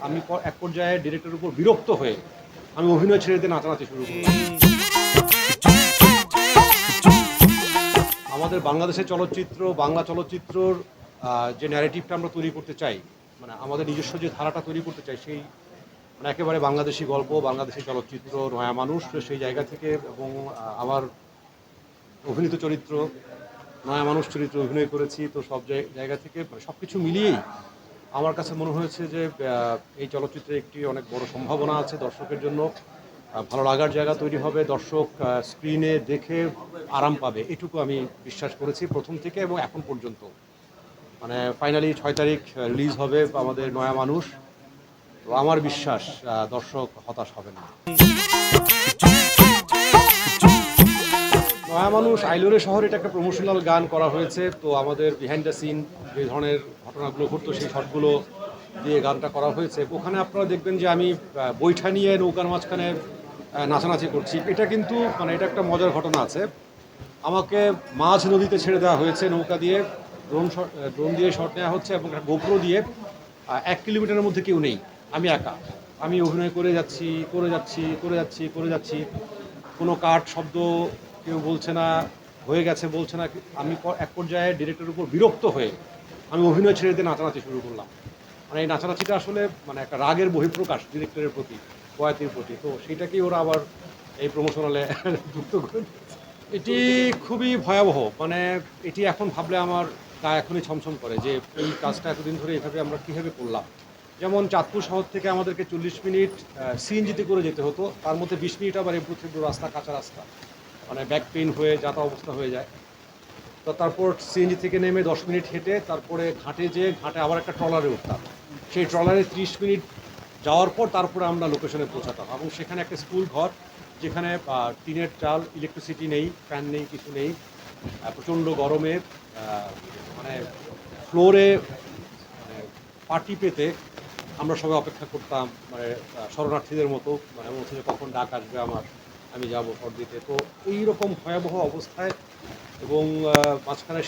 আমি এক পর্যায়ে ডিরেক্টরের উপর বিরক্ত হয়ে আমি অভিনয় ছেড়ে দিয়ে নাচানাচি শুরু করি। আমাদের বাংলাদেশের চলচ্চিত্র, বাংলা চলচ্চিত্রর যে ন্যারেটিভটা আমরা তৈরি করতে চাই, মানে আমাদের নিজস্ব যে ধারাটা তৈরি করতে চাই, সেই মানে একেবারে বাংলাদেশি গল্প, বাংলাদেশি চলচ্চিত্র, নয়া মানুষ, সেই জায়গা থেকে এবং আমার অভিনীত চরিত্র, নয়া মানুষ চরিত্রে অভিনয় করেছি। তো সব জায়গা থেকে মানে সব কিছু মিলিয়েই আমার কাছে মনে হয়েছে যে এই চলচ্চিত্রে একটি অনেক বড় সম্ভাবনা আছে দর্শকের জন্য। ভালো লাগার জায়গা তৈরি হবে, দর্শক স্ক্রিনে দেখে আরাম পাবে, এটুকু আমি বিশ্বাস করেছি প্রথম থেকে এবং এখন পর্যন্ত। মানে ফাইনালি 6 তারিখ রিলিজ হবে আমাদের নয়া মানুষ। তো আমার বিশ্বাস দর্শক হতাশ হবে না। নয়া মানুষ আইলোরে শহরে এটা একটা প্রমোশনাল গান করা হয়েছে। তো আমাদের বিহাইন্ড দ্য সিন যে ধরনের ঘটনাগুলো ঘটতো সেই শটগুলো দিয়ে গানটা করা হয়েছে। ওখানে আপনারা দেখবেন যে আমি বৈঠা নিয়ে নৌকার মাঝখানে নাচানাচি করছি। এটা কিন্তু মানে এটা একটা মজার ঘটনা আছে। আমাকে মাঝ নদীতে ছেড়ে দেওয়া হয়েছে নৌকা দিয়ে, ড্রোন দিয়ে শট নেওয়া হচ্ছে এবং একটা গোপ্রো দিয়ে 1 কিলোমিটারের মধ্যে কেউ নেই, আমি একা। আমি অভিনয় করে যাচ্ছি করে যাচ্ছি করে যাচ্ছি করে যাচ্ছি, কোনো কাট শব্দ কেউ বলছে না, হয়ে গেছে বলছে না। আমি এক পর্যায়ে ডিরেক্টরের উপর বিরক্ত হয়ে আমি অভিনয় ছেড়ে দিয়ে নাচানাচি শুরু করলাম। মানে এই নাচানাচিটা আসলে মানে একটা রাগের বহিঃপ্রকাশ ডিরেক্টরের প্রতি, বয়াতির প্রতি। তো সেইটাকেই ওরা আবার এই প্রমোশনালে যুক্ত করে দিয়েছে। এটি খুবই ভয়াবহ। মানে এটি এখন ভাবলে আমার গা এখনই ছমছম করে যে এই কাজটা এতদিন ধরে এভাবে আমরা কীভাবে করলাম। যেমন চাঁদপুর শহর থেকে আমাদেরকে 40 মিনিট সিএনজিতে করে যেতে হতো, তার মধ্যে 20 মিনিট আবার এবড়ো থেবড়ো রাস্তা, কাঁচা রাস্তা, মানে ব্যাক পেইন হয়ে যাতা অবস্থা হয়ে যায়। তো তারপর সিএনজি থেকে নেমে 10 মিনিট হেঁটে তারপরে ঘাটে যেয়ে ঘাটে আবার একটা ট্রলারে উঠতাম। সেই ট্রলারে 30 মিনিট যাওয়ার পর তারপরে আমরা লোকেশনে পৌঁছাতাম এবং সেখানে একটা স্কুল ঘর, যেখানে টিনের চাল, ইলেকট্রিসিটি নেই, ফ্যান নেই, কিছু নেই, প্রচণ্ড গরমে মানে ফ্লোরে মানে পাটি পেতে আমরা সবাই অপেক্ষা করতাম, মানে শরণার্থীদের মতো, মানে মনে হচ্ছে যে কখন ডাক আসবে আমার, আমি যাব ভোট দিতে। তো এইরকম ভয়াবহ অবস্থায় এবং মাঝখানে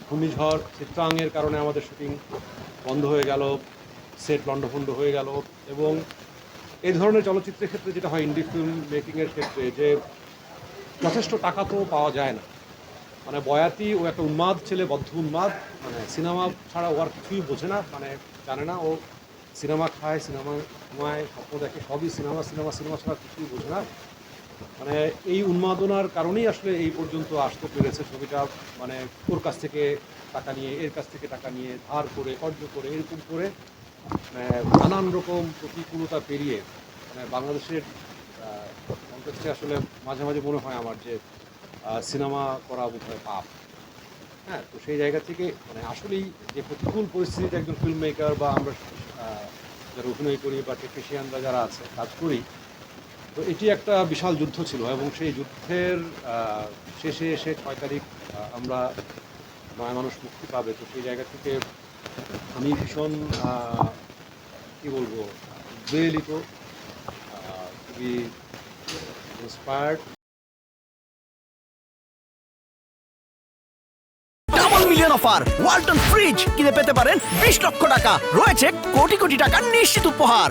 ঘূর্ণিঝড় চিত্রাঙ্গের কারণে আমাদের শুটিং বন্ধ হয়ে গেল, সেট লণ্ডভণ্ড হয়ে গেল। এবং এই ধরনের চলচ্চিত্রের ক্ষেত্রে যেটা হয় ইন্ডি ফিল্ম মেকিংয়ের ক্ষেত্রে, যে যথেষ্ট টাকা তো পাওয়া যায় না। মানে বয়াতি ও একটা উন্মাদ ছেলে, বদ্ধ উন্মাদ, মানে সিনেমা ছাড়া ও আর কিছুই বোঝে না, মানে জানে না। ও সিনেমা খায়, সিনেমা ঘুমায়, স্বপ্ন দেখে, সবই সিনেমা সিনেমা সিনেমা ছাড়া কিছুই বোঝে না। মানে এই উন্মাদনার কারণেই আসলে এই পর্যন্ত আসতে পেরেছে ছবিটা। মানে ওর কাছ থেকে টাকা নিয়ে, এর কাছ থেকে টাকা নিয়ে, ধার করে, কর্জ করে, এরকম করে নানান রকম প্রতিকূলতা পেরিয়ে মানে বাংলাদেশের কনটেক্সটে আসলে মাঝে মাঝে মনে হয় আমার যে সিনেমা করা বোধহয় পাপ। হ্যাঁ, তো সেই জায়গা থেকে মানে আসলেই যে প্রতিকূল পরিস্থিতিতে একজন ফিল্ম মেকার বা আমরা যারা অভিনয় করি বা টেকনিশিয়ানরা যারা আছে কাজ করি, তো এটি একটা বিশাল যুদ্ধ ছিল এবং সেই যুদ্ধের শেষে এসে 6 তারিখ আমরা নয়া মানুষ মুক্তি পাবে। তো সেই জায়গা থেকে আমি ভীষণ কী বলবো, উদ্বেলিত, খুবই inspired. Double million offer Walton fridge কিনে পেতে পারেন 20 লক্ষ টাকা, রয়েছে কোটি কোটি টাকার নিশ্চিত উপহার।